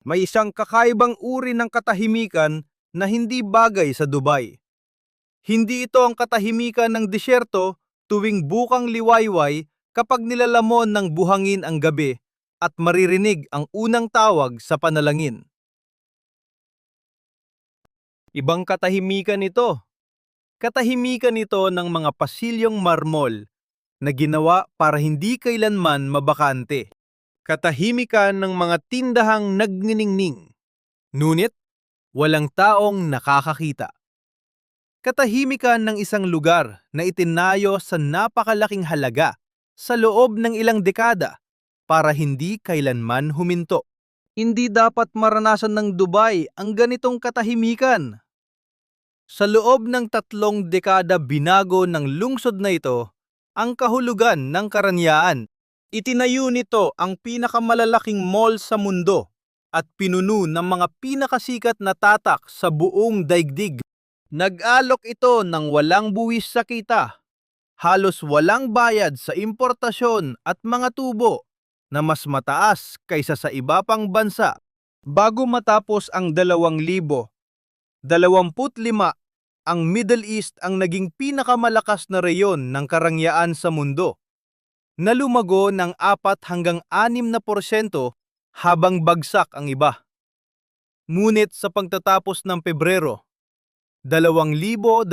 May isang kakaibang uri ng katahimikan na hindi bagay sa Dubai. Hindi ito ang katahimikan ng disyerto tuwing bukang liwayway kapag nilalamon ng buhangin ang gabi at maririnig ang unang tawag sa panalangin. Ibang katahimikan ito. Katahimikan ito ng mga pasilyong marmol na ginawa para hindi kailanman mabakante. Katahimikan ng mga tindahang nagniningning, ngunit walang taong nakakakita. Katahimikan ng isang lugar na itinayo sa napakalaking halaga sa loob ng ilang dekada para hindi kailanman huminto. Hindi dapat maranasan ng Dubai ang ganitong katahimikan. Sa loob ng 3 dekada binago ng lungsod na ito ang kahulugan ng Karanyaan. Itinayo nito ang pinakamalalaking mall sa mundo at pinuno ng mga pinakasikat na tatak sa buong daigdig. Nag-alok ito ng walang buwis sa kita, halos walang bayad sa importasyon at mga tubo na mas mataas kaysa sa iba pang bansa. Bago matapos ang 2025, ang Middle East ang naging pinakamalakas na reyon ng karangyaan sa mundo, na lumago ng 4 hanggang 6% habang bagsak ang iba. Ngunit sa pagtatapos ng Pebrero 2026,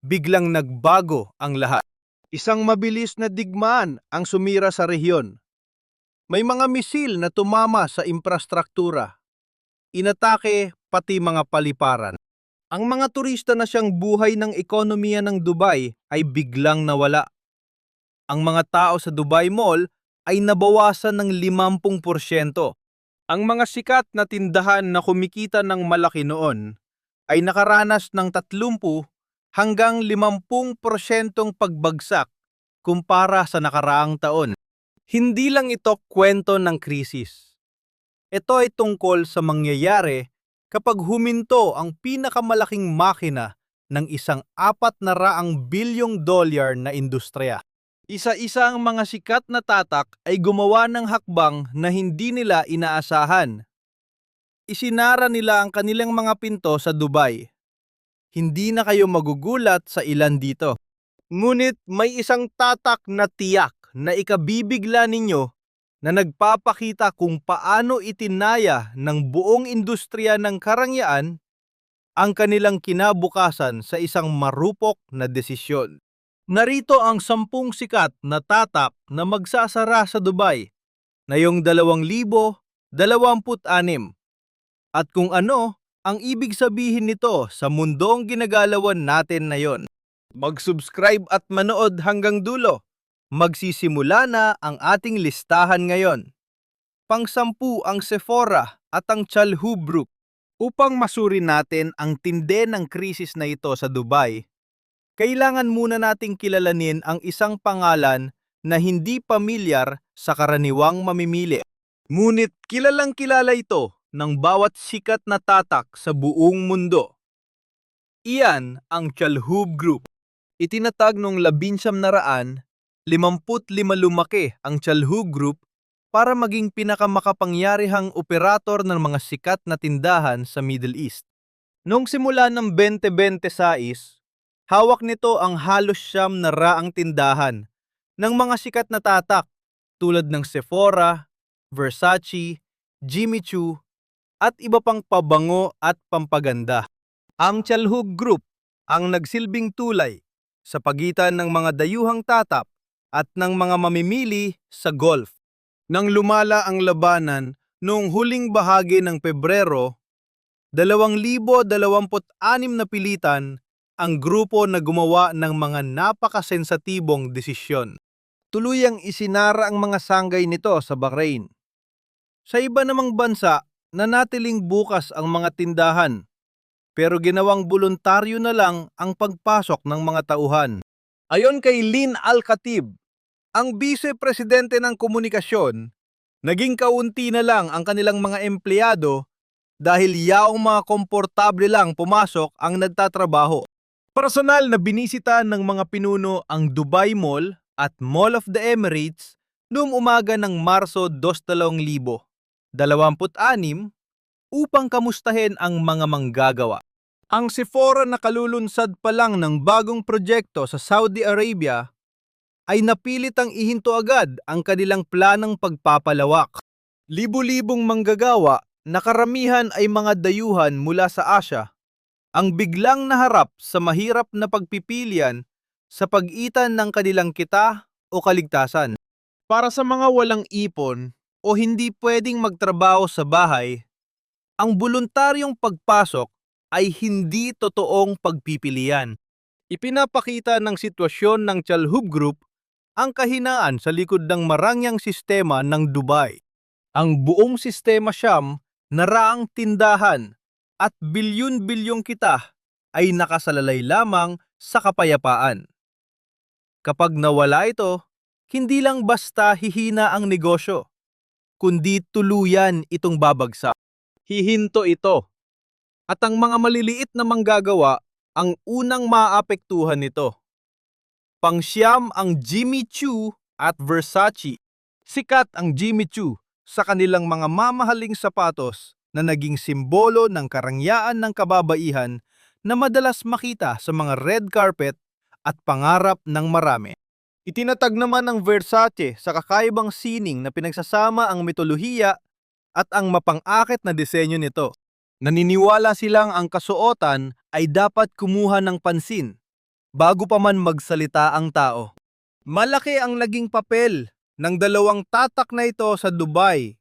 biglang nagbago ang lahat. Isang mabilis na digmaan ang sumira sa rehiyon. May mga misil na tumama sa infrastruktura. Inatake pati mga paliparan. Ang mga turista na siyang buhay ng ekonomiya ng Dubai ay biglang nawala. Ang mga tao sa Dubai Mall ay nabawasan ng 50%. Ang mga sikat na tindahan na kumikita ng malaki noon ay nakaranas ng 30 hanggang 50% pagbagsak kumpara sa nakaraang taon. Hindi lang ito kwento ng krisis. Ito ay tungkol sa mangyayari kapag huminto ang pinakamalaking makina ng isang $400 bilyong na industriya. Isa-isa ang mga sikat na tatak ay gumawa ng hakbang na hindi nila inaasahan. Isinara nila ang kanilang mga pinto sa Dubai. Hindi na kayo magugulat sa ilan dito. Ngunit may isang tatak na tiyak na ikabibigla ninyo na nagpapakita kung paano itinaya ng buong industriya ng karangyaan ang kanilang kinabukasan sa isang marupok na desisyon. Narito ang 10 sikat na tatak na magsasara sa Dubai ngayong 2026 at kung ano ang ibig sabihin nito sa mundong ginagalawan natin ngayon. Mag-subscribe at manood hanggang dulo. Magsisimula na ang ating listahan ngayon. Pang-10 ang Sephora at ang Chalhoub Group. Upang masuri natin ang tindi ng krisis na ito sa Dubai, kailangan muna nating kilalanin ang isang pangalan na hindi pamilyar sa karaniwang mamimili. Ngunit kilalang kilala ito ng bawat sikat na tatak sa buong mundo. Iyan ang Chalhoub Group. Itinatag noong 1955 lumaki ang Chalhoub Group para maging pinakamakapangyarihang operator ng mga sikat na tindahan sa Middle East. Noong simula ng 2026, hawak nito ang halos 900 tindahan ng mga sikat na tatak tulad ng Sephora, Versace, Jimmy Choo, at iba pang pabango at pampaganda. Ang Chalhoub Group ang nagsilbing tulay sa pagitan ng mga dayuhang tatap at ng mga mamimili sa golf. Nang lumala ang labanan noong huling bahagi ng Pebrero, 2026 napilitan ang grupo na gumawa ng mga napakasensatibong desisyon. Tuluyang isinara ang mga sanggay nito sa Bahrain. Sa iba namang bansa, nanatiling bukas ang mga tindahan, pero ginawang voluntaryo na lang ang pagpasok ng mga tauhan. Ayon kay Lynn Al-Khatib, ang vice-presidente ng komunikasyon, naging kaunti na lang ang kanilang mga empleyado dahil yaong mga komportable lang pumasok ang nagtatrabaho. Personal na binisita ng mga pinuno ang Dubai Mall at Mall of the Emirates noong umaga ng Marso 2000. 26 upang kamustahin ang mga manggagawa. Ang Sephora na kalulunsad pa lang ng bagong proyekto sa Saudi Arabia ay napilit ang ihinto agad ang kanilang planang pagpapalawak. Libu-libong manggagawa na karamihan ay mga dayuhan mula sa Asya ang biglang naharap sa mahirap na pagpipilian sa pagitan ng kanilang kita o kaligtasan. Para sa mga walang ipon o hindi pwedeng magtrabaho sa bahay, ang voluntaryong pagpasok ay hindi totoong pagpipilian. Ipinapakita ng sitwasyon ng Chalhoub Group ang kahinaan sa likod ng marangyang sistema ng Dubai. Ang buong sistema siyam, naraang tindahan at bilyon-bilyong kita ay nakasalalay lamang sa kapayapaan. Kapag nawala ito, hindi lang basta hihina ang negosyo, kundi tuluyan itong babagsak. Hihinto ito. At ang mga maliliit na manggagawa ang unang maapektuhan nito. Pangsyam ang Jimmy Choo at Versace. Sikat ang Jimmy Choo sa kanilang mga mamahaling sapatos na naging simbolo ng karangyaan ng kababaihan na madalas makita sa mga red carpet at pangarap ng marami. Itinatag naman ng Versace sa kakaibang sining na pinagsasama ang mitolohiya at ang mapang-akit na disenyo nito. Naniniwala silang ang kasuotan ay dapat kumuha ng pansin bago pa man magsalita ang tao. Malaki ang naging papel ng dalawang tatak na ito sa Dubai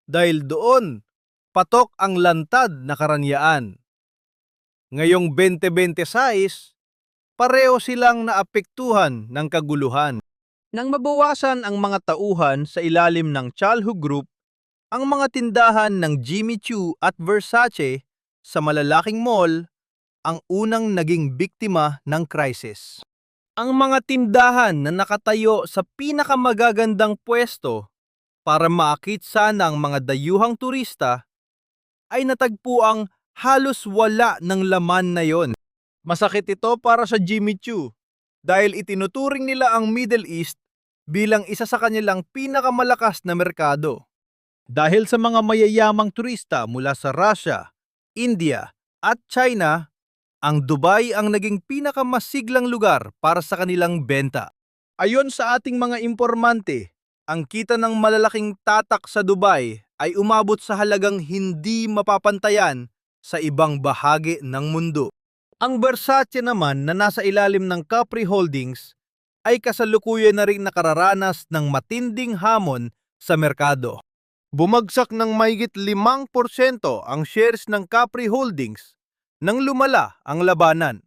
dahil doon patok ang lantad na karanyaan. Ngayong 2026, pareho silang naapektuhan ng kaguluhan. Nang mabawasan ang mga tauhan sa ilalim ng Chalhoub Group, ang mga tindahan ng Jimmy Choo at Versace sa malalaking mall ang unang naging biktima ng krisis. Ang mga tindahan na nakatayo sa pinakamagagandang pwesto para maakit sana ang mga dayuhang turista ay natagpuang halos wala ng laman na yon. Masakit ito para sa Jimmy Choo dahil itinuturing nila ang Middle East bilang isa sa kanilang pinakamalakas na merkado. Dahil sa mga mayayamang turista mula sa Russia, India at China, ang Dubai ang naging pinakamasiglang lugar para sa kanilang benta. Ayon sa ating mga impormante, ang kita ng malalaking tatak sa Dubai ay umabot sa halagang hindi mapapantayan sa ibang bahagi ng mundo. Ang Versace naman na nasa ilalim ng Capri Holdings ay kasalukuyan na ring nakararanas ng matinding hamon sa merkado. Bumagsak ng mahigit 5% ang shares ng Capri Holdings nang lumala ang labanan.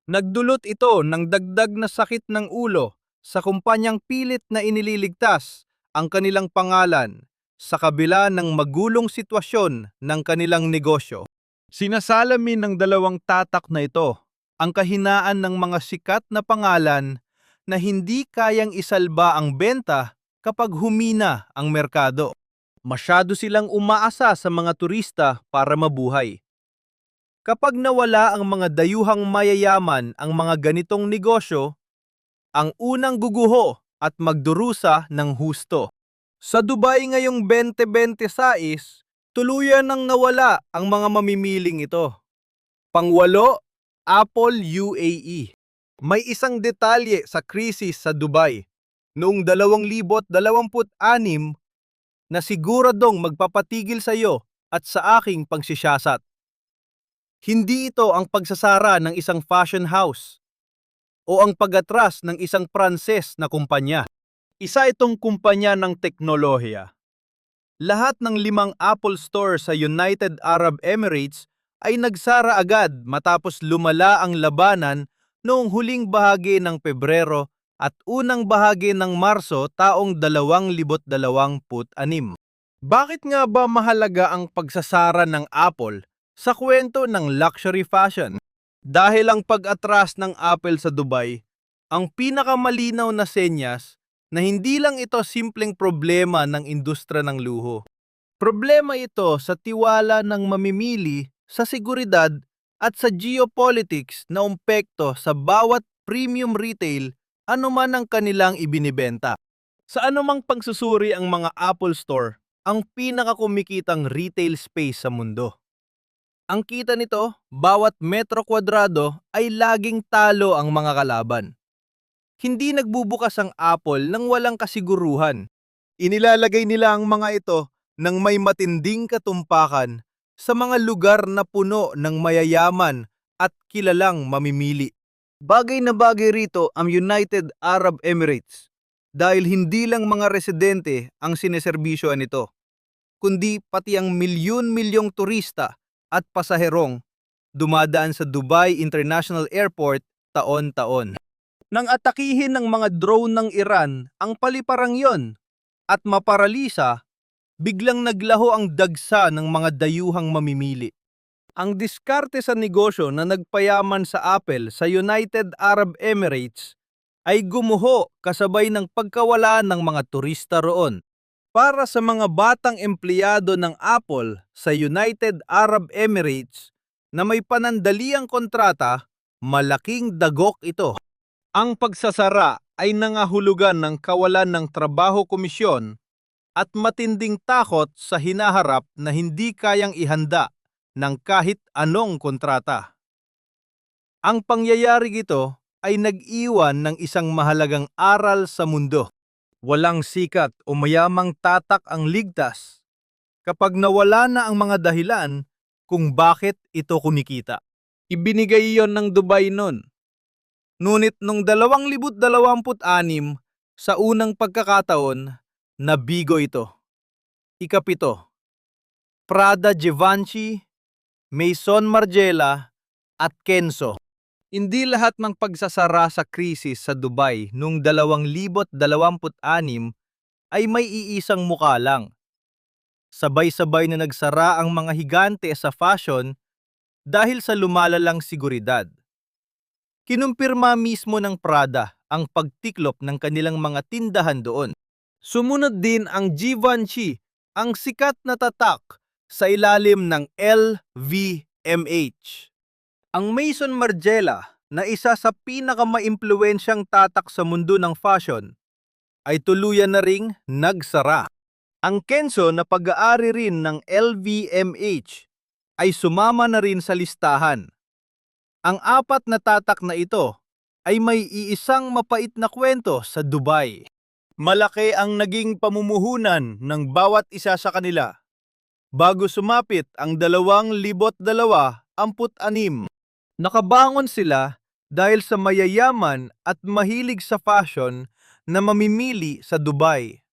Nagdulot ito ng dagdag na sakit ng ulo sa kumpanyang pilit na inililigtas ang kanilang pangalan sa kabila ng magulong sitwasyon ng kanilang negosyo. Sinasalamin ng dalawang tatak na ito ang kahinaan ng mga sikat na pangalan na hindi kayang isalba ang benta kapag humina ang merkado. Masyado silang umaasa sa mga turista para mabuhay. Kapag nawala ang mga dayuhang mayayaman ang mga ganitong negosyo, ang unang guguho at magdurusa ng husto. Sa Dubai ngayong 2026, tuluyan nang nawala ang mga mamimiling ito. Pangwalo, Apple UAE. May isang detalye sa krisis sa Dubai noong 2026 na siguradong magpapatigil sa iyo at sa aking pagsisiyasat. Hindi ito ang pagsasara ng isang fashion house o ang pag-atras ng isang Pranses na kumpanya. Isa itong kumpanya ng teknolohiya. Lahat ng 5 Apple Store sa United Arab Emirates ay nagsara agad matapos lumala ang labanan noong huling bahagi ng Pebrero at unang bahagi ng Marso taong 2026. Bakit nga ba mahalaga ang pagsasara ng Apple sa kwento ng luxury fashion? Dahil ang pag-atras ng Apple sa Dubai ang pinakamalinaw na senyas na hindi lang ito simpleng problema ng industriya ng luho. Problema ito sa tiwala ng mamimili sa seguridad at sa geopolitics na umpekto sa bawat premium retail anuman ang kanilang ibinibenta. Sa anumang pagsusuri ang mga Apple Store ang pinakakumikitang retail space sa mundo. Ang kita nito, bawat metro kwadrado ay laging talo ang mga kalaban. Hindi nagbubukas ang Apple nang walang kasiguruhan. Inilalagay nila ang mga ito ng may matinding katumpakan sa mga lugar na puno ng mayayaman at kilalang mamimili. Bagay na bagay rito ang United Arab Emirates dahil hindi lang mga residente ang sineserbisyoan nito, kundi pati ang milyon-milyong turista at pasaherong dumadaan sa Dubai International Airport taon-taon. Nang atakihin ng mga drone ng Iran ang paliparang yon at maparalisa, biglang naglaho ang dagsa ng mga dayuhang mamimili. Ang diskarte sa negosyo na nagpayaman sa Apple sa United Arab Emirates ay gumuho kasabay ng pagkawala ng mga turista roon. Para sa mga batang empleyado ng Apple sa United Arab Emirates na may panandaliang kontrata, malaking dagok ito. Ang pagsasara ay nangahulugan ng kawalan ng trabaho komisyon at matinding takot sa hinaharap na hindi kayang ihanda ng kahit anong kontrata. Ang pangyayari ito ay nag-iwan ng isang mahalagang aral sa mundo. Walang sikat o mayamang tatak ang ligtas kapag nawala na ang mga dahilan kung bakit ito kumikita. Ibinigay iyon ng Dubai noon. Ngunit noong 2026, sa unang pagkakataon, nabigo ito. Ikapito, Prada Givenchy, Maison Margiela at Kenzo. Hindi lahat ng pagsasara sa krisis sa Dubai noong 2026 ay may iisang mukha lang. Sabay-sabay na nagsara ang mga higante sa fashion dahil sa lumalalang seguridad. Kinumpirma mismo ng Prada ang pagtiklop ng kanilang mga tindahan doon. Sumunod din ang Givenchy, ang sikat na tatak sa ilalim ng LVMH. Ang Maison Margiela, na isa sa pinakamaimpluwensyang tatak sa mundo ng fashion, ay tuluyan na ring nagsara. Ang Kenzo na pag-aari rin ng LVMH ay sumama na rin sa listahan. Ang apat na tatak na ito ay may iisang mapait na kwento sa Dubai. Malaki ang naging pamumuhunan ng bawat isa sa kanila bago sumapit ang 2026. Nakabangon sila dahil sa mayayaman at mahilig sa fashion na mamimili sa Dubai.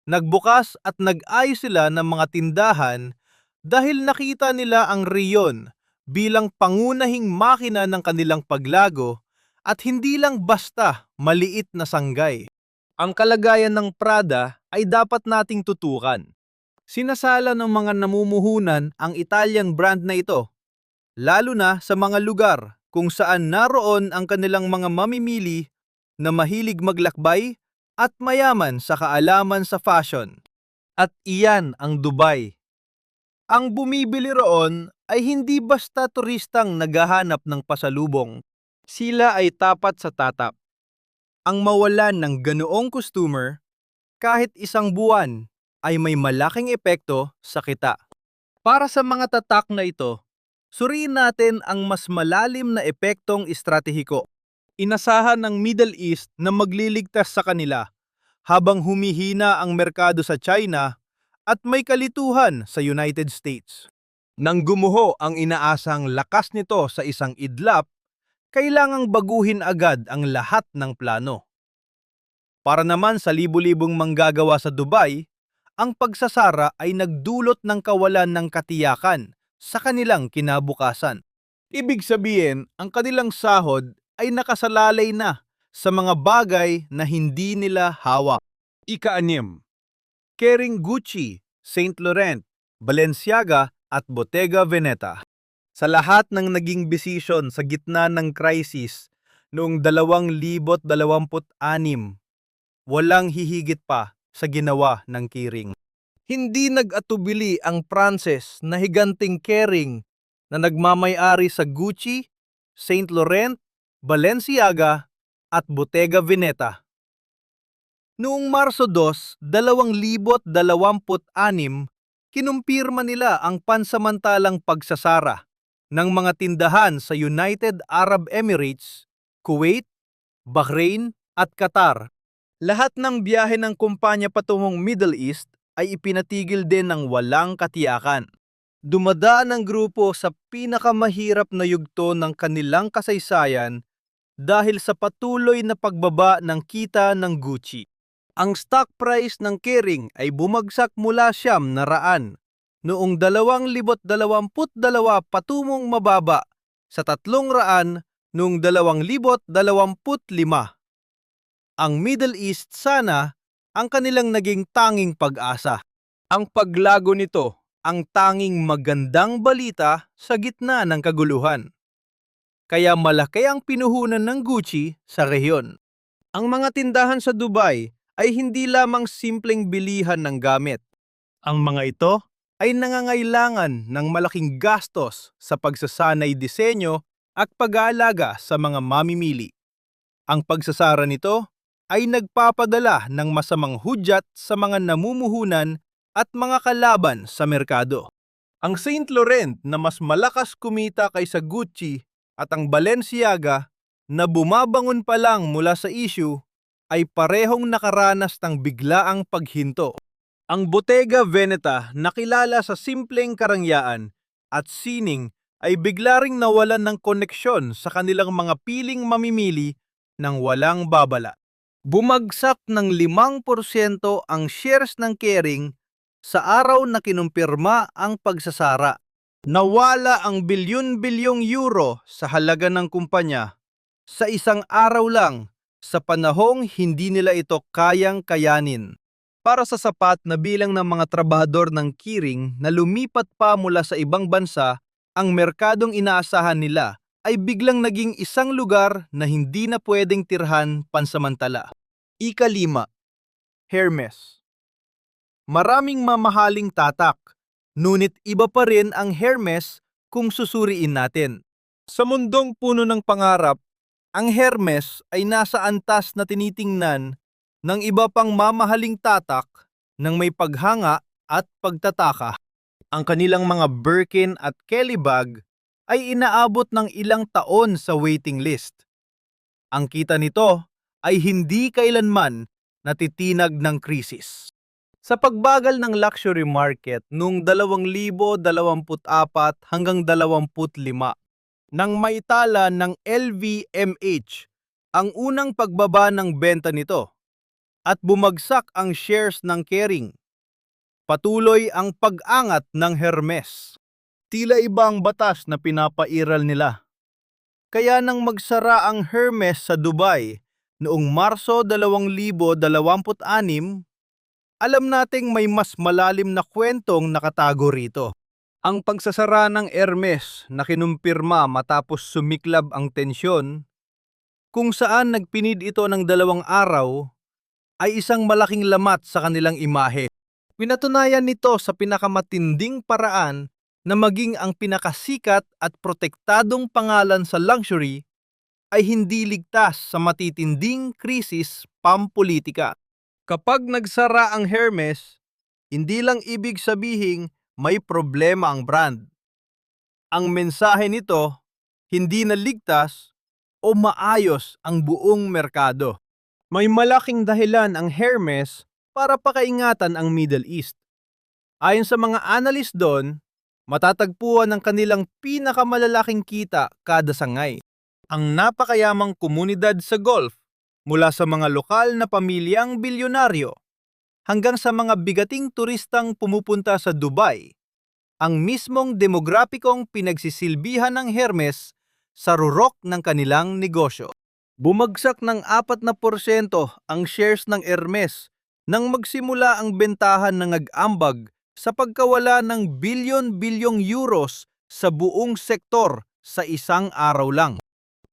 Nagbukas at nag-ayos sila ng mga tindahan dahil nakita nila ang riyon bilang pangunahing makina ng kanilang paglago at hindi lang basta maliit na sanggay. Ang kalagayan ng Prada ay dapat nating tutukan. Sinasala ng mga namumuhunan ang Italian brand na ito, lalo na sa mga lugar kung saan naroon ang kanilang mga mamimili na mahilig maglakbay at mayaman sa kaalaman sa fashion. At iyan ang Dubai. Ang bumibili roon ay hindi basta turistang naghahanap ng pasalubong. Sila ay tapat sa tatak. Ang mawalan ng ganoong customer kahit isang buwan ay may malaking epekto sa kita. Para sa mga tatak na ito, suriin natin ang mas malalim na epektong estratehiko. Inasahan ng Middle East na magliligtas sa kanila habang humihina ang merkado sa China at may kalituhan sa United States. Nang gumuho ang inaasang lakas nito sa isang idlap, kailangang baguhin agad ang lahat ng plano. Para naman sa libu-libong manggagawa sa Dubai, ang pagsasara ay nagdulot ng kawalan ng katiyakan sa kanilang kinabukasan. Ibig sabihin, ang kanilang sahod ay nakasalalay na sa mga bagay na hindi nila hawak. Ika-6, Kering Gucci, Saint Laurent, Balenciaga at Bottega Veneta. Sa lahat ng naging desisyon sa gitna ng krisis noong 2026, walang hihigit pa sa ginawa ng Kering. Hindi nag-atubili ang Pranses na higanting Kering na nagmamay-ari sa Gucci, Saint Laurent, Balenciaga at Bottega Veneta. Noong Marso 2, 2026, kinumpirma nila ang pansamantalang pagsasara ng mga tindahan sa United Arab Emirates, Kuwait, Bahrain at Qatar. Lahat ng biyahe ng kumpanya patungong Middle East ay ipinatigil din ng walang katiyakan. Dumadaan ang grupo sa pinakamahirap na yugto ng kanilang kasaysayan dahil sa patuloy na pagbaba ng kita ng Gucci. Ang stock price ng Kering ay bumagsak mula 900 noong 2022 patungong mababa sa 300 noong 2025. Ang Middle East sana ang kanilang naging tanging pag-asa. Ang paglago nito ang tanging magandang balita sa gitna ng kaguluhan. Kaya malaki ang pinuhunan ng Gucci sa rehiyon. Ang mga tindahan sa Dubai ay hindi lamang simpleng bilihan ng gamit. Ang mga ito ay nangangailangan ng malaking gastos sa pagsasanay disenyo at pag-aalaga sa mga mamimili. Ang pagsasara nito ay nagpapadala ng masamang hudyat sa mga namumuhunan at mga kalaban sa merkado. Ang Saint Laurent na mas malakas kumita kaysa Gucci at ang Balenciaga na bumabangon pa lang mula sa issue ay parehong nakaranas ng biglaang paghinto. Ang Bottega Veneta na kilala sa simpleng karangyaan at sining ay bigla ring nawalan ng koneksyon sa kanilang mga piling mamimili ng walang babala. Bumagsak ng 5% ang shares ng Kering sa araw na kinumpirma ang pagsasara. Nawala ang bilyon-bilyong euro sa halaga ng kumpanya sa isang araw lang sa panahong hindi nila ito kayang kayanin. Para sa sapat na bilang ng mga trabahador ng Kering na lumipat pa mula sa ibang bansa, ang merkadong inaasahan nila ay biglang naging isang lugar na hindi na pwedeng tirhan pansamantala. Ika-5, Hermes. Maraming mamahaling tatak, ngunit iba pa rin ang Hermes kung susuriin natin. Sa mundong puno ng pangarap, ang Hermes ay nasa antas na tinitingnan ng iba pang mamahaling tatak ng may paghanga at pagtataka. Ang kanilang mga Birkin at Kelly bag ay inaabot ng ilang taon sa waiting list. Ang kita nito ay hindi kailanman natitinag ng krisis. Sa pagbagal ng luxury market noong 2024 hanggang 25, nang maitala ng LVMH ang unang pagbaba ng benta nito at bumagsak ang shares ng Kering. Patuloy ang pag-angat ng Hermes. Tila ibang batas na pinapairal nila. Kaya nang magsara ang Hermes sa Dubai noong Marso 2026, alam nating may mas malalim na kwentong nakatago rito. Ang pagsasara ng Hermes na kinumpirma matapos sumiklab ang tensyon, kung saan nagpinid ito ng 2 araw, ay isang malaking lamat sa kanilang imahe. Pinatunayan nito sa pinakamatinding paraan na maging ang pinakasikat at protektadong pangalan sa luxury ay hindi ligtas sa matitinding krisis pampolitika. Kapag nagsara ang Hermes, hindi lang ibig sabihing may problema ang brand. Ang mensahe nito, hindi na ligtas o maayos ang buong merkado. May malaking dahilan ang Hermes para pakaingatan ang Middle East. Ayon sa mga analyst doon, matatagpuan ang kanilang pinakamalalaking kita kada sangay. Ang napakayamang komunidad sa Gulf, mula sa mga lokal na pamilyang bilyonaryo hanggang sa mga bigating turistang pumupunta sa Dubai, ang mismong demograpikong pinagsisilbihan ng Hermes sa rurok ng kanilang negosyo. Bumagsak ng 4% ang shares ng Hermes nang magsimula ang bentahan ng nag-ambag sa pagkawala ng bilyon-bilyong euros sa buong sektor sa isang araw lang.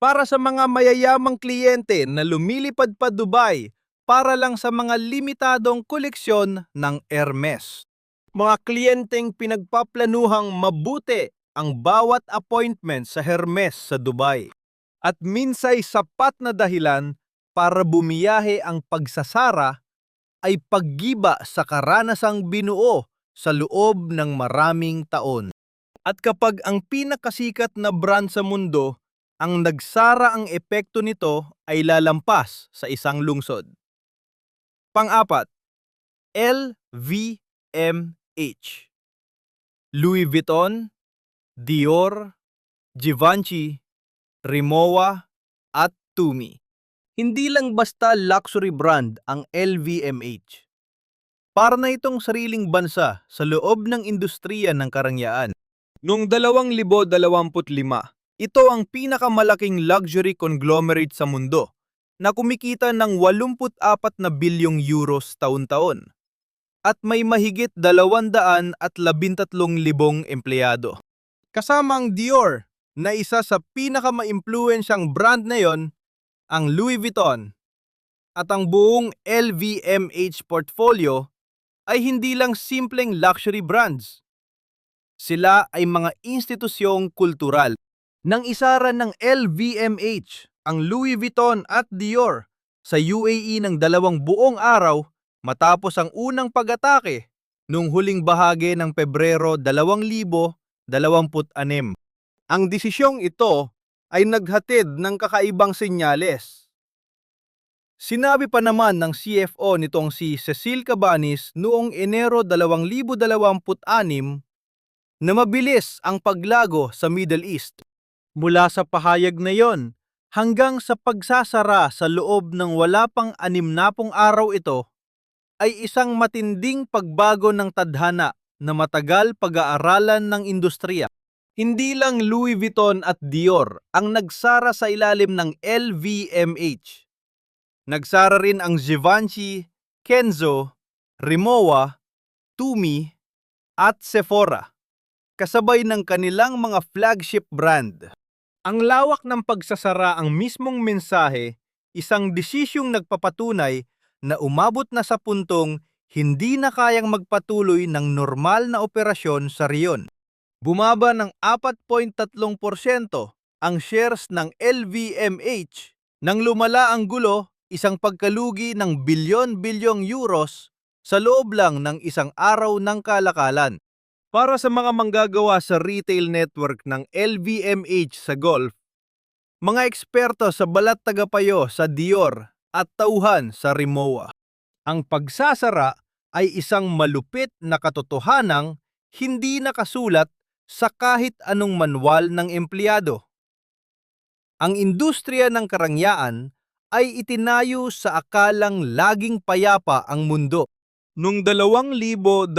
Para sa mga mayayamang kliyente na lumilipad pa Dubai para lang sa mga limitadong koleksyon ng Hermes. Mga kliyenteng pinagpaplanuhang mabuti ang bawat appointment sa Hermes sa Dubai. At minsay sapat na dahilan para bumiyahe ang pagsasara ay paggiba sa karanasang binuo sa loob ng maraming taon. At kapag ang pinakasikat na brand sa mundo ang nagsara, ang epekto nito ay lalampas sa isang lungsod. Pang-apat, LVMH. Louis Vuitton, Dior, Givenchy, Rimowa, at Tumi. Hindi lang basta luxury brand ang LVMH. Para na itong sariling bansa sa loob ng industriya ng karangyaan. Noong 2025, ito ang pinakamalaking luxury conglomerate sa mundo na kumikita ng 84 na bilyong euros taon-taon at may mahigit 213,000 empleyado. Kasama ang Dior na isa sa pinakamaimpluwensyang brand na yon, ang Louis Vuitton, at ang buong LVMH portfolio ay hindi lang simpleng luxury brands. Sila ay mga institusyong kultural. Nang isara ng LVMH ang Louis Vuitton at Dior sa UAE ng 2 buong araw matapos ang unang pag-atake noong huling bahagi ng Pebrero 2026. Ang desisyong ito ay naghatid ng kakaibang senyales. Sinabi pa naman ng CFO nitong si Cecile Cabanis noong Enero 2026 na mabilis ang paglago sa Middle East. Mula sa pahayag na yon hanggang sa pagsasara sa loob ng wala pang 60 araw, ito ay isang matinding pagbago ng tadhana na matagal pag-aaralan ng industriya. Hindi lang Louis Vuitton at Dior ang nagsara sa ilalim ng LVMH. Nagsara rin ang Givenchy, Kenzo, Rimowa, Tumi at Sephora, kasabay ng kanilang mga flagship brand. Ang lawak ng pagsasara ang mismong mensahe, isang desisyong nagpapatunay na umabot na sa puntong hindi na kayang magpatuloy ng normal na operasyon sa riyon. Bumaba ng 4.3% ang shares ng LVMH nang lumala ang gulo, isang pagkalugi ng bilyon-bilyong euros sa loob lang ng isang araw ng kalakalan. Para sa mga manggagawa sa retail network ng LVMH sa Gulf, mga eksperto sa balat tagapayo sa Dior at tauhan sa Rimowa, ang pagsasara ay isang malupit na katotohanang hindi nakasulat sa kahit anong manual ng empleyado. Ang industriya ng karangyaan ay itinayo sa akalang laging payapa ang mundo. Noong 2026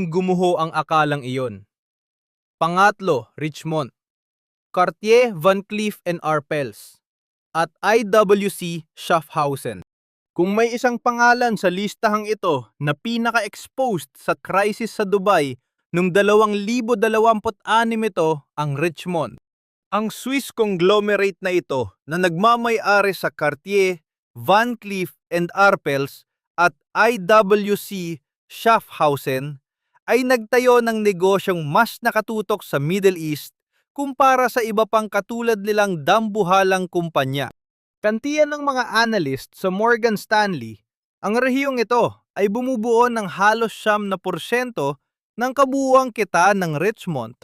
gumuho ang akalang iyon. Pangatlo, Richemont, Cartier, Van Cleef & Arpels, at IWC Schaffhausen. Kung may isang pangalan sa listahang ito na pinaka-exposed sa crisis sa Dubai noong 2026, ito ang Richemont. Ang Swiss conglomerate na ito na nagmamay-ari sa Cartier, Van Cleef & Arpels at IWC Schaffhausen ay nagtayo ng negosyong mas nakatutok sa Middle East kumpara sa iba pang katulad nilang dambuhalang kumpanya. Kantiyan ng mga analyst sa Morgan Stanley, ang rehiyong ito ay bumubuo ng halos 9% ng kabuuang kita ng Richemont,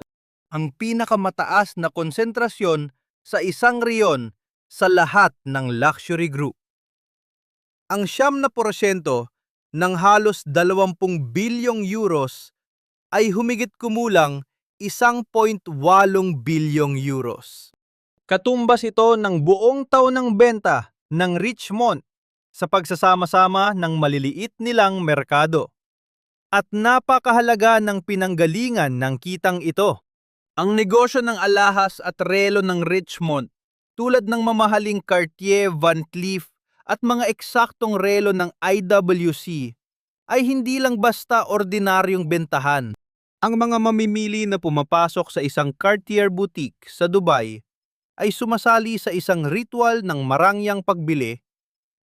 ang pinakamataas na konsentrasyon sa isang riyon sa lahat ng luxury group. Ang 9% ng halos 20 bilyong euros ay humigit kumulang 1.8 bilyong euros. Katumbas ito ng buong taon ng benta ng Richemont sa pagsasama-sama ng maliliit nilang merkado. At napakahalaga ng pinanggalingan ng kitang ito. Ang negosyo ng alahas at relo ng Richemont, tulad ng mamahaling Cartier, Van Cleef at mga eksaktong relo ng IWC, ay hindi lang basta ordinaryong bentahan. Ang mga mamimili na pumapasok sa isang Cartier boutique sa Dubai ay sumasali sa isang ritual ng marangyang pagbili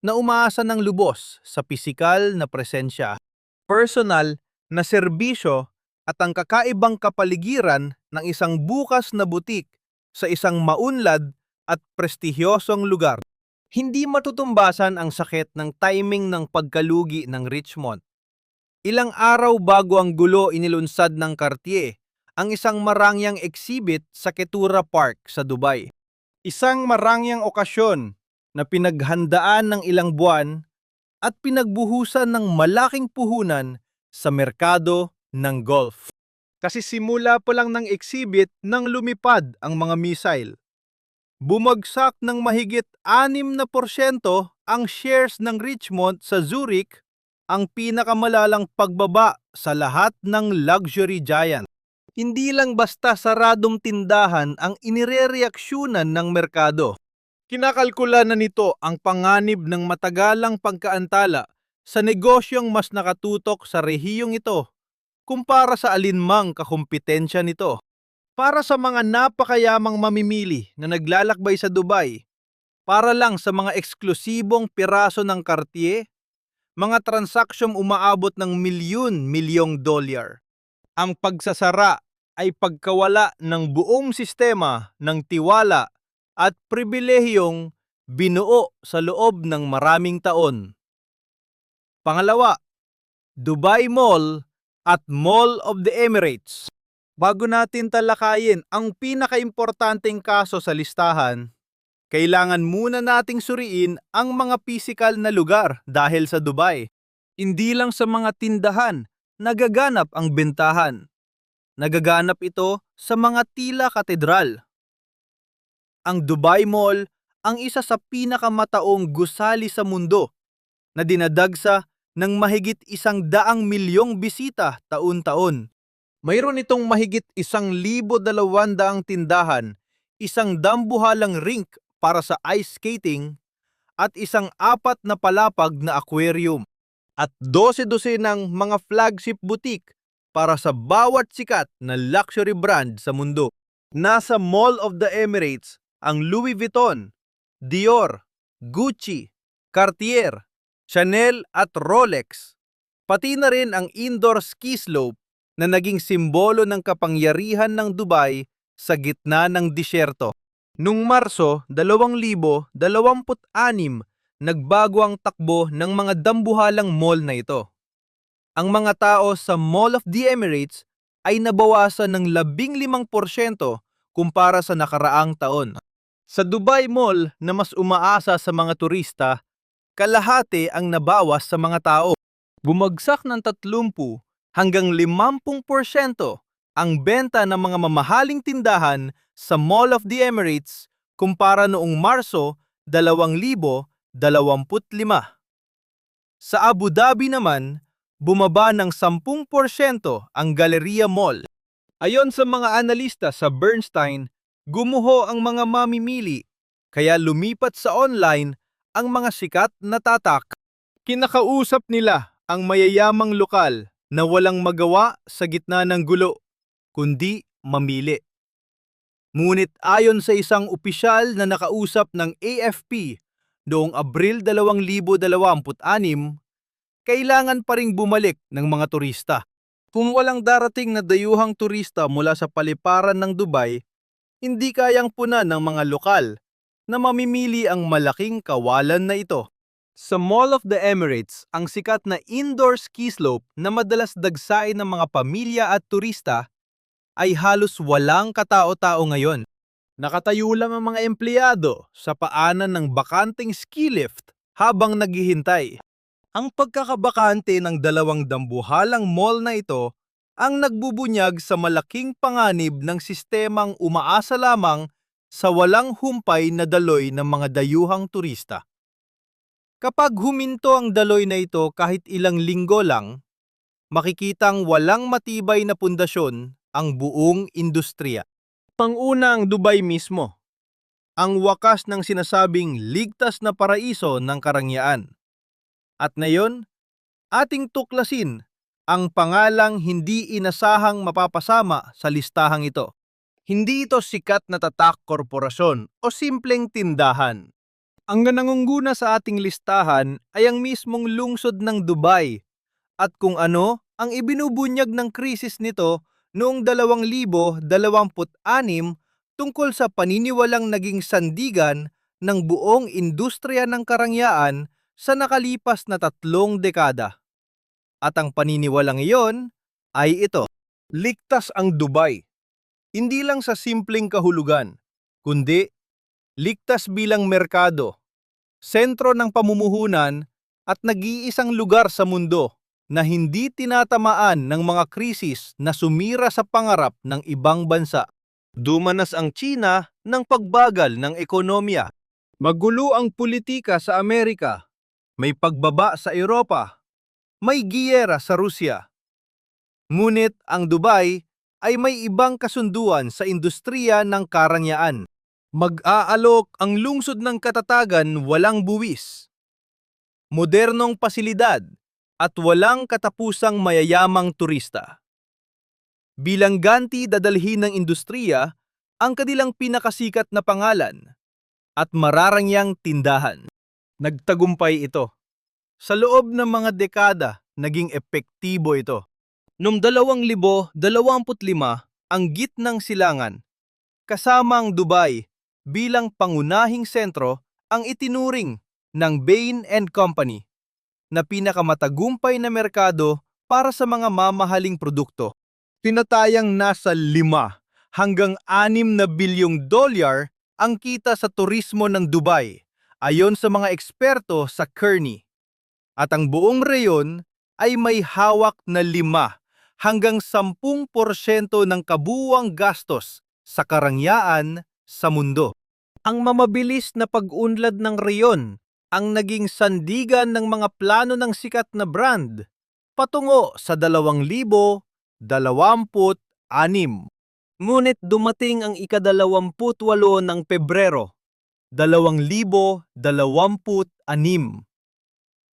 na umaasa ng lubos sa pisikal na presensya, personal na serbisyo at ang kakaibang kapaligiran ng isang bukas na butik sa isang maunlad at prestigyosong lugar. Hindi matutumbasan ang sakit ng timing ng pagkalugi ng Richmond. Ilang araw bago ang gulo inilunsad ng Cartier ang isang marangyang exhibit sa Ketura Park sa Dubai. Isang marangyang okasyon na pinaghandaan ng ilang buwan at pinagbuhusan ng malaking puhunan sa merkado ng golf. Kasi simula pa lang ng exhibit nang lumipad ang mga missile. Bumagsak ng mahigit 6% ang shares ng Richmond sa Zurich, ang pinakamalalang pagbaba sa lahat ng luxury giant. Hindi lang basta saradong tindahan ang inirereaksyonan ng merkado. Kinakalkula na nito ang panganib ng matagalang pagkaantala sa negosyong mas nakatutok sa rehiyong ito kumpara sa alinmang kakumpetensya nito. Para sa mga napakayamang mamimili na naglalakbay sa Dubai, para lang sa mga eksklusibong piraso ng Cartier, mga transaksyong umaabot ng milyon-milyong dolyar. Ang pagsasara ay pagkawala ng buong sistema ng tiwala at pribilehiyong binuo sa loob ng maraming taon. Pangalawa, Dubai Mall at Mall of the Emirates. Bago natin talakayin ang pinakaimportanteng kaso sa listahan, kailangan muna nating suriin ang mga pisikal na lugar dahil sa Dubai. Hindi lang sa mga tindahan nagaganap ang bentahan. Nagaganap ito sa mga tila katedral. Ang Dubai Mall ang isa sa pinakamataong gusali sa mundo na dinadagsa ng mahigit 100 milyong bisita taon-taon. Mayroon itong mahigit 1,200 tindahan, isang dambuhalang rink para sa ice skating, at isang 4 na palapag na aquarium, at 12 ng mga flagship boutique para sa bawat sikat na luxury brand sa mundo. Nasa Mall of the Emirates ang Louis Vuitton, Dior, Gucci, Cartier, Chanel at Rolex, pati na rin ang indoor ski slope na naging simbolo ng kapangyarihan ng Dubai sa gitna ng disyerto. Noong Marso 2026, nagbago ang takbo ng mga dambuhalang mall na ito. Ang mga tao sa Mall of the Emirates ay nabawasan ng 15% kumpara sa nakaraang taon. Sa Dubai Mall na mas umaasa sa mga turista, kalahati ang nabawas sa mga tao. Bumagsak ng 30 hanggang 50% ang benta ng mga mamahaling tindahan sa Mall of the Emirates kumpara noong Marso 2025. Sa Abu Dhabi naman, bumaba ng 10% ang Galleria Mall. Ayon sa mga analista sa Bernstein, gumuho ang mga mamimili, kaya lumipat sa online ang mga sikat na tatak. Kinakausap nila ang mayayamang lokal na walang magawa sa gitna ng gulo, kundi mamili. Ngunit ayon sa isang opisyal na nakausap ng AFP noong Abril 2026, kailangan pa ring bumalik ng mga turista. Kung walang darating na dayuhang turista mula sa paliparan ng Dubai, hindi kayang punan ng mga lokal na mamimili ang malaking kawalan na ito. Sa Mall of the Emirates, ang sikat na indoor ski slope na madalas dagsain ng mga pamilya at turista ay halos walang katao-tao ngayon. Nakatayo lang ang mga empleyado sa paanan ng bakanteng ski lift habang naghihintay. Ang pagkakabakante ng 2 dambuhalang mall na ito ang nagbubunyag sa malaking panganib ng sistemang umaasa lamang sa walang humpay na daloy ng mga dayuhang turista. Kapag huminto ang daloy na ito kahit ilang linggo lang, makikitang walang matibay na pundasyon ang buong industriya. Panguna ang Dubai mismo, ang wakas ng sinasabing ligtas na paraiso ng karangyaan. At ngayon, ating tuklasin ang pangalang hindi inasahang mapapasama sa listahang ito. Hindi ito sikat na tatak korporasyon o simpleng tindahan. Ang nangunguna sa ating listahan ay ang mismong lungsod ng Dubai at kung ano ang ibinubunyag ng krisis nito noong 2026 tungkol sa paniniwalang naging sandigan ng buong industriya ng karangyaan sa nakalipas na 3 dekada. At ang paniniwalang iyon ay ito. Ligtas ang Dubai, hindi lang sa simpleng kahulugan, kundi ligtas bilang merkado, sentro ng pamumuhunan at nag-iisang lugar sa mundo na hindi tinatamaan ng mga krisis na sumira sa pangarap ng ibang bansa. Dumanas ang China ng pagbagal ng ekonomiya. Magulo ang politika sa Amerika. May pagbaba sa Europa. May giyera sa Rusya. Ngunit ang Dubai ay may ibang kasunduan sa industriya ng karangyaan. Mag-aalok ang lungsod ng katatagan walang buwis, modernong pasilidad at walang katapusang mayayamang turista. Bilang ganti dadalhin ng industriya ang kanilang pinakasikat na pangalan at mararangyang tindahan. Nagtagumpay ito. Sa loob ng mga dekada, naging epektibo ito. Noong 2025, ang gitnang silangan, kasama ang Dubai bilang pangunahing sentro ang itinuring ng Bain & Company na pinakamatagumpay na merkado para sa mga mamahaling produkto. Tinatayang nasa 5 hanggang 6 na bilyong dolyar ang kita sa turismo ng Dubai, ayon sa mga eksperto sa Kearney. At ang buong reyon ay may hawak na 5 hanggang 10% ng kabuuang gastos sa karangyaan sa mundo. Ang mamabilis na pag-unlad ng reyon ang naging sandigan ng mga plano ng sikat na brand patungo sa 2026. Ngunit dumating ang ika-28 ng Pebrero, 2026.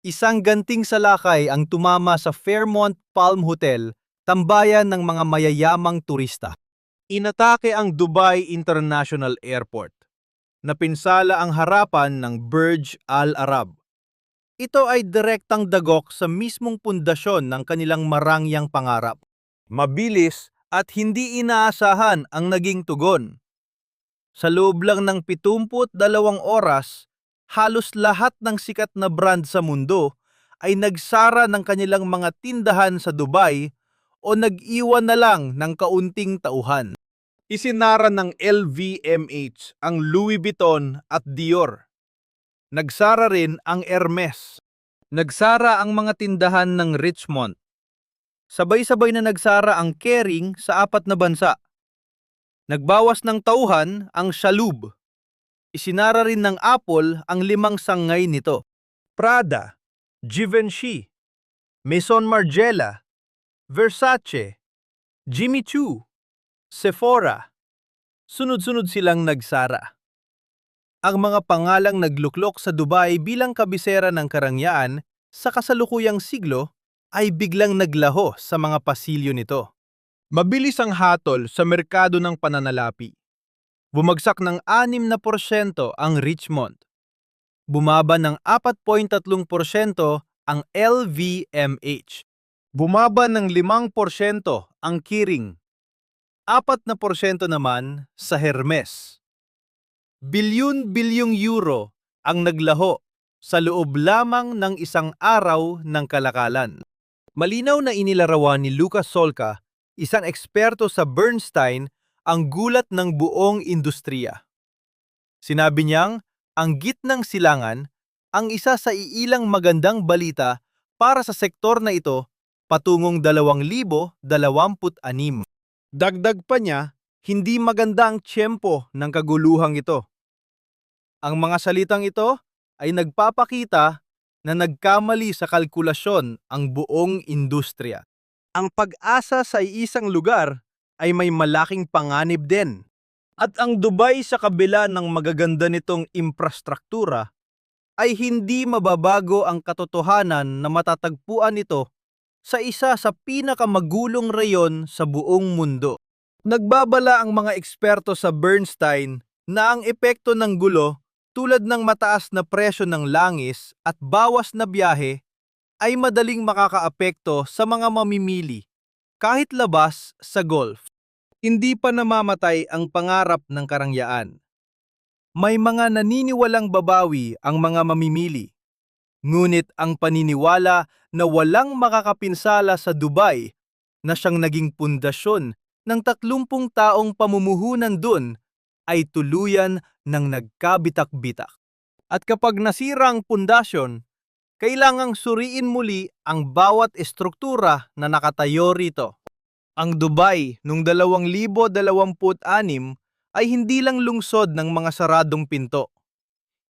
Isang ganting salakay ang tumama sa Fairmont Palm Hotel, tambayan ng mga mayayamang turista. Inatake ang Dubai International Airport. Napinsala ang harapan ng Burj Al Arab. Ito ay direktang dagok sa mismong pundasyon ng kanilang marangyang pangarap. Mabilis at hindi inaasahan ang naging tugon. Sa loob lang ng 72 oras, halos lahat ng sikat na brand sa mundo ay nagsara ng kanilang mga tindahan sa Dubai o nag-iwan na lang ng kaunting tauhan. Isinara ng LVMH ang Louis Vuitton at Dior. Nagsara rin ang Hermes. Nagsara ang mga tindahan ng Richemont. Sabay-sabay na nagsara ang Kering sa 4 na bansa. Nagbawas ng tauhan ang Chalhoub. Isinara rin ng Apple ang 5 sangay nito. Prada, Givenchy, Maison Margiela, Versace, Jimmy Choo, Sephora. Sunod-sunod silang nagsara. Ang mga pangalang nagluklok sa Dubai bilang kabisera ng karangyaan sa kasalukuyang siglo ay biglang naglaho sa mga pasilyo nito. Mabilis ang hatol sa merkado ng pananalapi. Bumagsak ng 6% ang Richemont. Bumaba ng 4.3% ang LVMH. Bumaba ng 5% ang Kering. 4% naman sa Hermes. Bilyon-bilyong euro ang naglaho sa loob lamang ng isang araw ng kalakalan. Malinaw na inilarawan ni Lucas Solca, isang eksperto sa Bernstein, ang gulat ng buong industriya. Sinabi niyang ang gitnang silangan ang isa sa iilang magandang balita para sa sektor na ito patungong 2026. Dagdag pa niya, hindi maganda ang tiyempo ng kaguluhang ito. Ang mga salitang ito ay nagpapakita na nagkamali sa kalkulasyon ang buong industriya. Ang pag-asa sa iisang lugar ay may malaking panganib din. At ang Dubai sa kabila ng magaganda nitong infrastruktura ay hindi mababago ang katotohanan na matatagpuan ito sa isa sa pinakamagulong reyon sa buong mundo. Nagbabala ang mga eksperto sa Bernstein na ang epekto ng gulo tulad ng mataas na presyo ng langis at bawas na biyahe ay madaling makakaapekto sa mga mamimili kahit labas sa Gulf. Hindi pa namamatay ang pangarap ng karangyaan. May mga naniniwalang babawi ang mga mamimili. Ngunit ang paniniwala na walang makakapinsala sa Dubai na siyang naging pundasyon ng 30 taong pamumuhunan dun ay tuluyan ng nagkabitak-bitak. At kapag nasira ang pundasyon, kailangang suriin muli ang bawat estruktura na nakatayo rito. Ang Dubai noong 2026 ay hindi lang lungsod ng mga saradong pinto.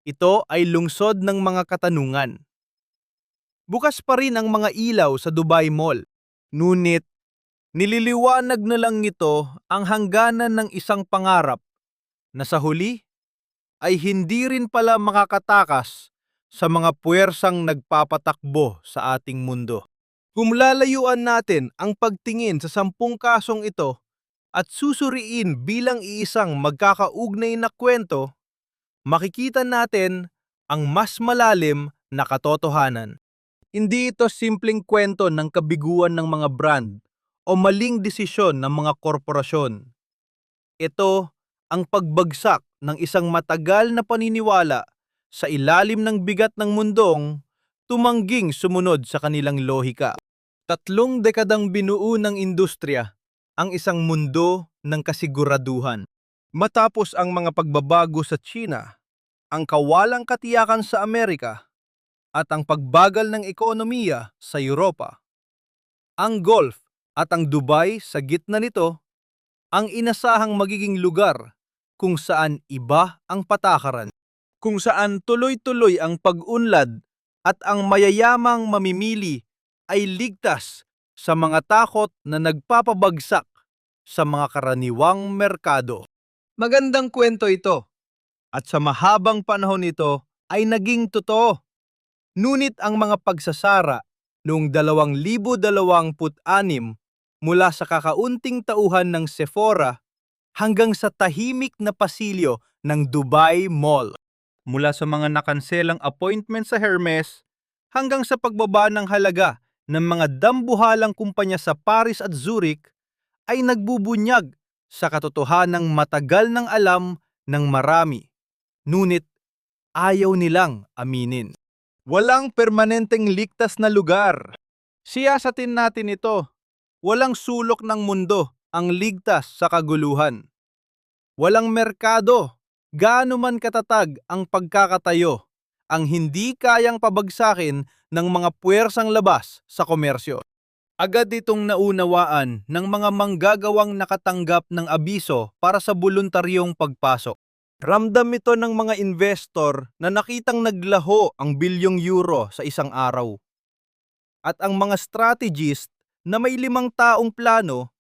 Ito ay lungsod ng mga katanungan. Bukas pa rin ang mga ilaw sa Dubai Mall. Ngunit, nililiwanag na lang nito ang hangganan ng isang pangarap na sa huli ay hindi rin pala makakatakas sa mga puwersang nagpapatakbo sa ating mundo. Kung lalayuan natin ang pagtingin sa 10 kasong ito at susuriin bilang iisang magkakaugnay na kwento, makikita natin ang mas malalim na katotohanan. Hindi ito simpleng kwento ng kabiguan ng mga brand o maling desisyon ng mga korporasyon. Ito ang pagbagsak ng isang matagal na paniniwala sa ilalim ng bigat ng mundong tumangging sumunod sa kanilang lohika. 3 dekadang binuo ng industriya ang isang mundo ng kasiguraduhan. Matapos ang mga pagbabago sa China, ang kawalang katiyakan sa Amerika, at ang pagbagal ng ekonomiya sa Europa, ang Gulf at ang Dubai sa gitna nito ang inasahang magiging lugar kung saan iba ang patakaran, kung saan tuloy-tuloy ang pag-unlad at ang mayayamang mamimili ay ligtas sa mga takot na nagpapabagsak sa mga karaniwang merkado. Magandang kwento ito at sa mahabang panahon ito ay naging totoo. Ngunit ang mga pagsasara noong 2026 mula sa kakaunting tauhan ng Sephora hanggang sa tahimik na pasilyo ng Dubai Mall, mula sa mga nakanselang appointment sa Hermes hanggang sa pagbaba ng halaga ng mga dambuhalang kumpanya sa Paris at Zurich, ay nagbubunyag sa katotohanang matagal ng alam ng marami. Ngunit ayaw nilang aminin. Walang permanenteng ligtas na lugar. Siyasatin natin ito. Walang sulok ng mundo ang ligtas sa kaguluhan. Walang merkado, gaano man katatag ang pagkakatayo, ang hindi kayang pabagsakin ng mga puwersang labas sa komersyo. Agad itong naunawaan ng mga manggagawang nakatanggap ng abiso para sa voluntaryong pagpasok. Ramdam ito ng mga investor na nakitang naglaho ang bilyong euro sa isang araw. At ang mga strategist na may 5 taong plano,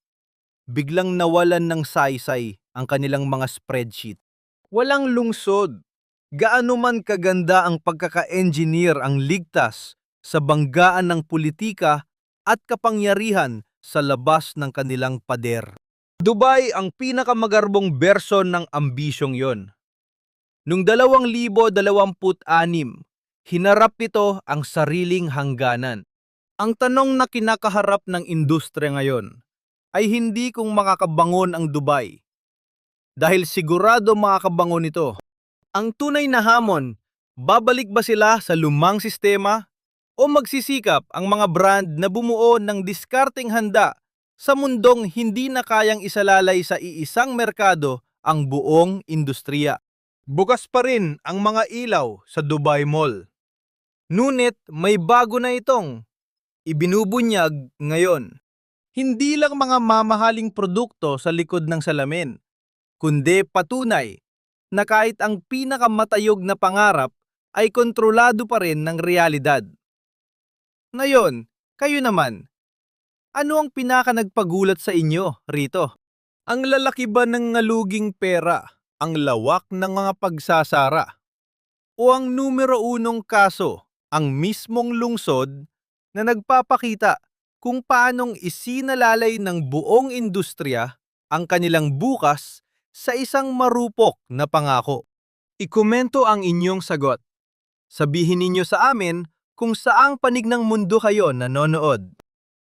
biglang nawalan ng saysay ang kanilang mga spreadsheet. Walang lungsod. Gaano man kaganda ang pagkaka-engineer ang ligtas sa banggaan ng politika at kapangyarihan sa labas ng kanilang pader. Dubai ang pinakamagarbong bersyon ng ambisyong yon. Noong 2026, hinarap nito ang sariling hangganan. Ang tanong na kinakaharap ng industriya ngayon ay hindi kung makakabangon ang Dubai, dahil sigurado makakabangon ito. Ang tunay na hamon, babalik ba sila sa lumang sistema o magsisikap ang mga brand na bumuo ng diskarteng handa sa mundong hindi na kayang isalalay sa iisang merkado ang buong industriya? Bukas pa rin ang mga ilaw sa Dubai Mall. Ngunit may bago na itong ibinubunyag ngayon. Hindi lang mga mamahaling produkto sa likod ng salamin, kundi patunay na kahit ang pinakamatayog na pangarap ay kontrolado pa rin ng realidad. Ngayon, kayo naman, ano ang nagpagulat sa inyo rito? Ang lalaki ba ng ngaluging pera, ang lawak ng mga pagsasara, o ang numero 1 kaso, ang mismong lungsod na nagpapakita kung paanong isinalalay ng buong industriya ang kanilang bukas sa isang marupok na pangako? Ikomento ang inyong sagot. Sabihin ninyo sa amin kung saang panig ng mundo kayo nanonood.